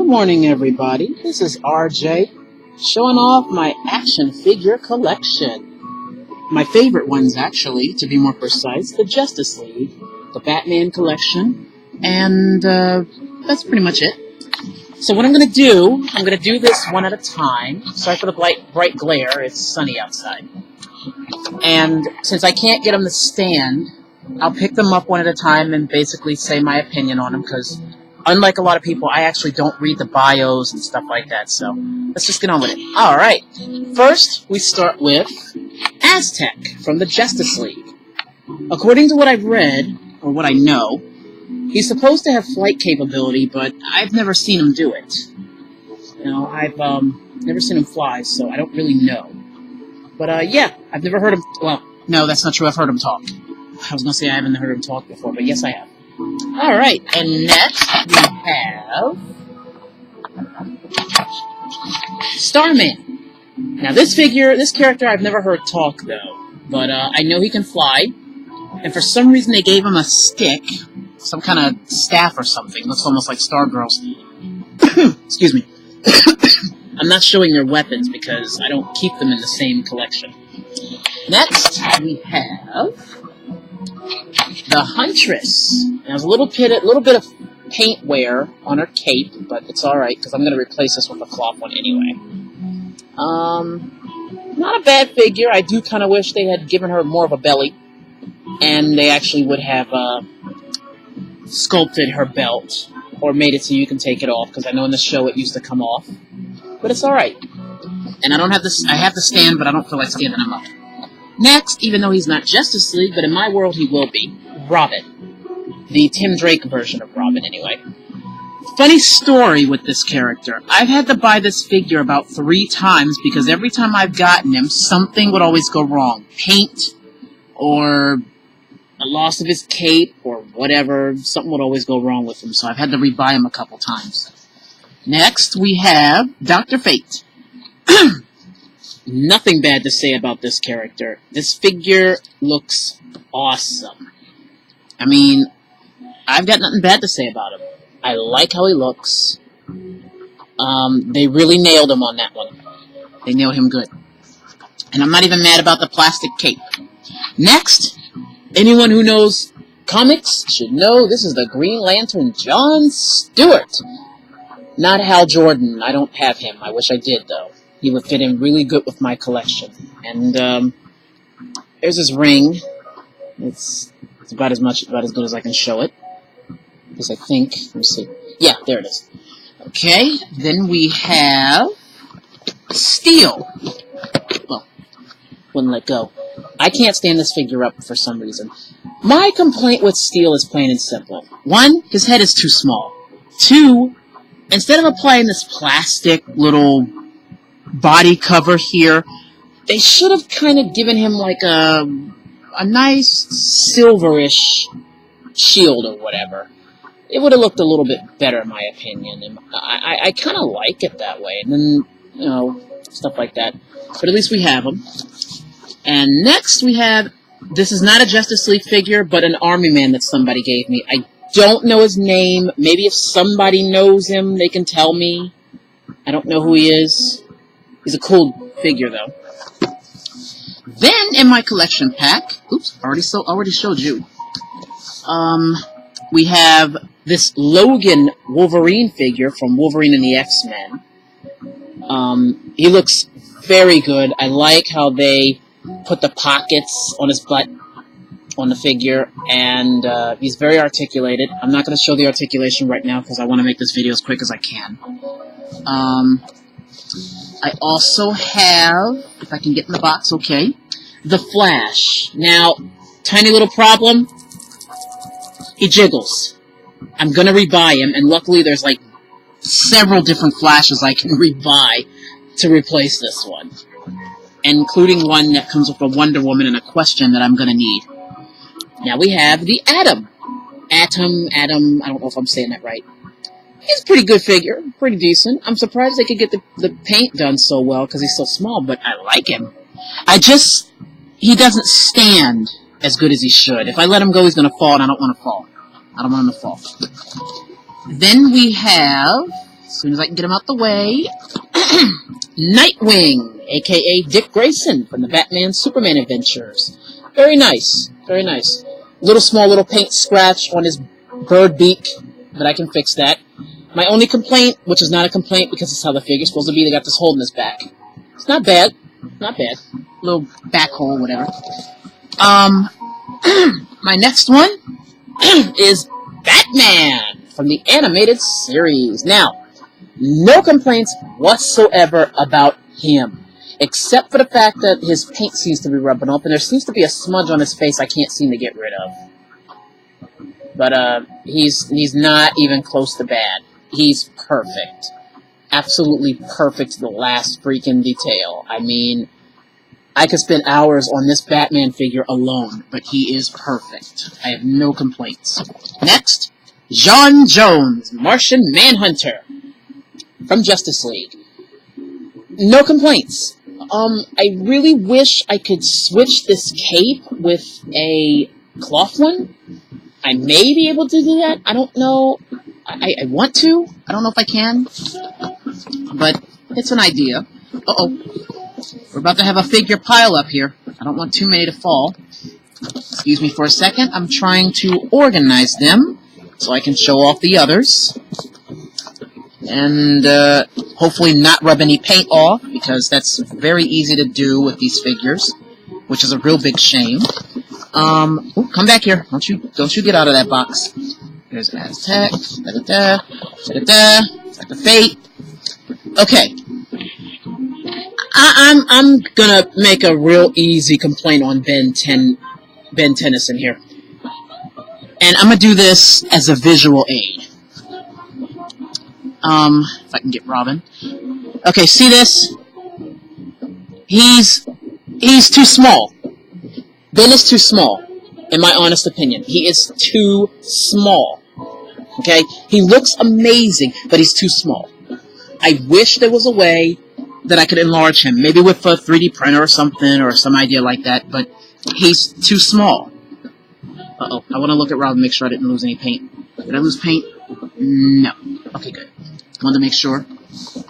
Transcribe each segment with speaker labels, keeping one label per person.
Speaker 1: Good morning, everybody. This is RJ, showing off my action figure collection. My favorite ones, actually, to be more precise, the Justice League, the Batman collection, and that's pretty much it. So what I'm going to do this one at a time. Sorry for the bright glare, it's sunny outside. And since I can't get them to stand, I'll pick them up one at a time and basically say my opinion on them, because unlike a lot of people, I actually don't read the bios and stuff like that, so let's just get on with it. Alright, first we start with Aztec from the Justice League. According to what I've read, or what I know, he's supposed to have flight capability, but I've never seen him do it. You know, I've never seen him fly, so I don't really know. But yeah, I've never heard him, well, no, that's not true, I've heard him talk. I was going to say I haven't heard him talk before, but yes I have. Alright, and next we have Starman. Now this character I've never heard talk though, but I know he can fly, and for some reason they gave him a stick, some kind of staff or something. Looks almost like Stargirl's. Excuse me. I'm not showing their weapons because I don't keep them in the same collection. Next we have the Huntress. Now, there's a little bit of paint wear on her cape, but it's alright, because I'm going to replace this with a cloth one anyway. Not a bad figure. I do kind of wish they had given her more of a belly, and they actually would have sculpted her belt, or made it so you can take it off, because I know in the show it used to come off. But it's alright. And I don't have this. I have the stand, but I don't feel like standing him up. Next, even though he's not Justice League, but in my world he will be, Robin. The Tim Drake version of Robin, anyway. Funny story with this character. I've had to buy this figure about 3 times because every time I've gotten him, something would always go wrong. Paint, or a loss of his cape, or whatever. Something would always go wrong with him, so I've had to rebuy him a couple times. Next, we have Dr. Fate. Nothing bad to say about this character. This figure looks awesome. I mean, I've got nothing bad to say about him. I like how he looks. They really nailed him on that one. They nailed him good. And I'm not even mad about the plastic cape. Next, anyone who knows comics should know this is the Green Lantern John Stewart. Not Hal Jordan. I don't have him. I wish I did, though. He would fit in really good with my collection. And there's his ring. It's about as good as I can show it. Because I think, let me see. Yeah, there it is. Okay, then we have Steel. Well, wouldn't let go. I can't stand this figure up for some reason. My complaint with Steel is plain and simple. 1, his head is too small. 2, instead of applying this plastic little body cover here, they should have kind of given him like a nice silverish shield or whatever. It would have looked a little bit better in my opinion, and I kind of like it that way, and then, you know, stuff like that. But at least we have him. And next we have, this is not a Justice League figure, but an Army Man that somebody gave me. I don't know his name. Maybe if somebody knows him, they can tell me. I don't know who he is. He's a cool figure, though. Then, in my collection pack, oops, already showed you. We have this Logan Wolverine figure from Wolverine and the X-Men. He looks very good. I like how they put the pockets on his butt on the figure, and he's very articulated. I'm not going to show the articulation right now because I want to make this video as quick as I can. I also have, if I can get in the box, okay, the Flash. Now, tiny little problem, he jiggles. I'm going to rebuy him, and luckily there's like several different Flashes I can rebuy to replace this one, including one that comes with a Wonder Woman and a question that I'm going to need. Now we have the Atom. Atom, I don't know if I'm saying that right. He's a pretty good figure, pretty decent. I'm surprised they could get the paint done so well because he's so small, but I like him. He doesn't stand as good as he should. If I let him go, he's going to fall, and I don't want to fall. I don't want him to fall. Then we have As soon as I can get him out the way. Nightwing, a.k.a. Dick Grayson from the Batman-Superman adventures. Very nice. Very nice. Small little paint scratch on his bird beak, but I can fix that. My only complaint, which is not a complaint because it's how the figure's supposed to be, they got this hole in his back. It's not bad. Not bad. Little back hole, whatever. My next one is Batman from the animated series. Now, no complaints whatsoever about him, except for the fact that his paint seems to be rubbing off, and there seems to be a smudge on his face I can't seem to get rid of. But, he's not even close to bad. He's perfect. Absolutely perfect to the last freaking detail. I mean, I could spend hours on this Batman figure alone, but he is perfect. I have no complaints. Next, J'onn J'onzz, Martian Manhunter from Justice League. No complaints. I really wish I could switch this cape with a cloth one. I may be able to do that. I don't know. I want to. I don't know if I can. But it's an idea. Uh-oh. We're about to have a figure pile up here. I don't want too many to fall. Excuse me for a second. I'm trying to organize them so I can show off the others. And hopefully not rub any paint off, because that's very easy to do with these figures, which is a real big shame. Ooh, come back here. Don't you get out of that box. There's Aztec. Da-da-da. Da-da-da. Like a Fate. Okay. I'm gonna make a real easy complaint on Ben Tennyson here. And I'm gonna do this as a visual aid. If I can get Robin. Okay, see this? He's too small. Ben is too small, in my honest opinion. He is too small. Okay? He looks amazing, but he's too small. I wish there was a way that I could enlarge him, maybe with a 3D printer or something, or some idea like that, but he's too small. Uh-oh, I want to look at Robin and make sure I didn't lose any paint. Did I lose paint? No. Okay, good. Wanted to make sure.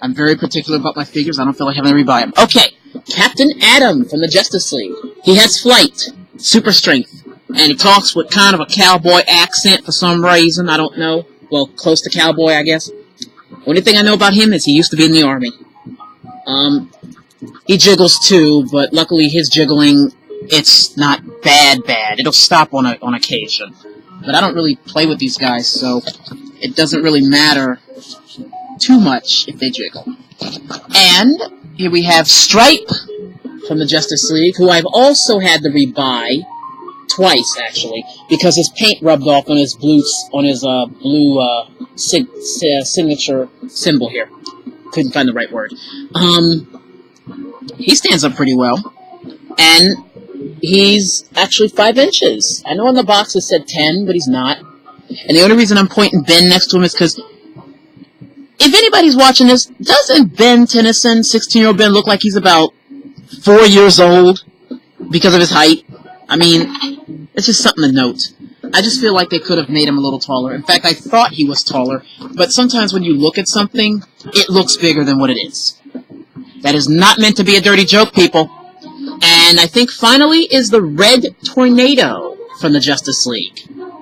Speaker 1: I'm very particular about my figures. I don't feel like having to rebuy them. Okay, Captain Atom from the Justice League. He has flight, super strength, and he talks with kind of a cowboy accent for some reason. I don't know. Well, close to cowboy, I guess. Only thing I know about him is he used to be in the Army. He jiggles too, but luckily his jiggling, it's not bad. It'll stop on occasion. But I don't really play with these guys, so it doesn't really matter too much if they jiggle. And here we have Stripe from the Justice League, who I've also had to rebuy twice, actually, because his paint rubbed off on his blue signature symbol here. Couldn't find the right word. He stands up pretty well, and he's actually 5 inches. I know on the box it said 10, but he's not. And the only reason I'm pointing Ben next to him is because if anybody's watching this, doesn't Ben Tennyson, 16-year-old Ben, look like he's about 4 years old because of his height? I mean, it's just something to note. I just feel like they could have made him a little taller. In fact, I thought he was taller, but sometimes when you look at something, it looks bigger than what it is. That is not meant to be a dirty joke, people. And I think finally is the Red Tornado from the Justice League.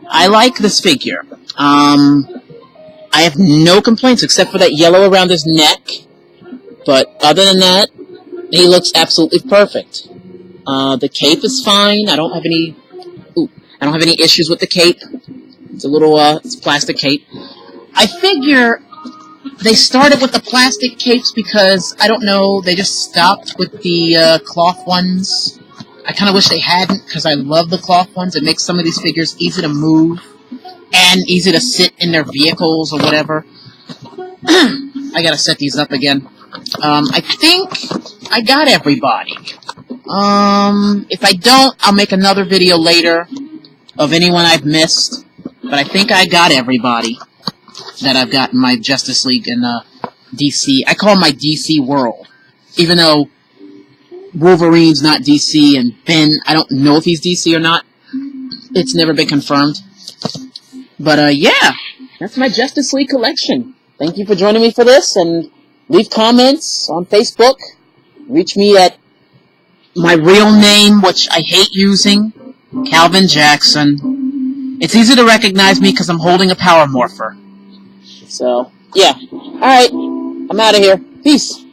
Speaker 1: I like this figure. I have no complaints except for that yellow around his neck. But other than that, he looks absolutely perfect. The cape is fine. I don't have any issues with the cape. It's a little, it's plastic cape. I figure they started with the plastic capes because, I don't know, they just stopped with the cloth ones. I kind of wish they hadn't, because I love the cloth ones. It makes some of these figures easy to move and easy to sit in their vehicles or whatever. I gotta set these up again. I think I got everybody. If I don't, I'll make another video later of anyone I've missed. But I think I got everybody that I've got in my Justice League and DC. I call them my DC world. Even though Wolverine's not DC and Ben, I don't know if he's DC or not. It's never been confirmed. But yeah, that's my Justice League collection. thank you for joining me for this, and leave comments on Facebook. Reach me at my real name, which I hate using, Calvin Jackson. It's easy to recognize me because I'm holding a power morpher. So, yeah. Alright, I'm out of here. Peace.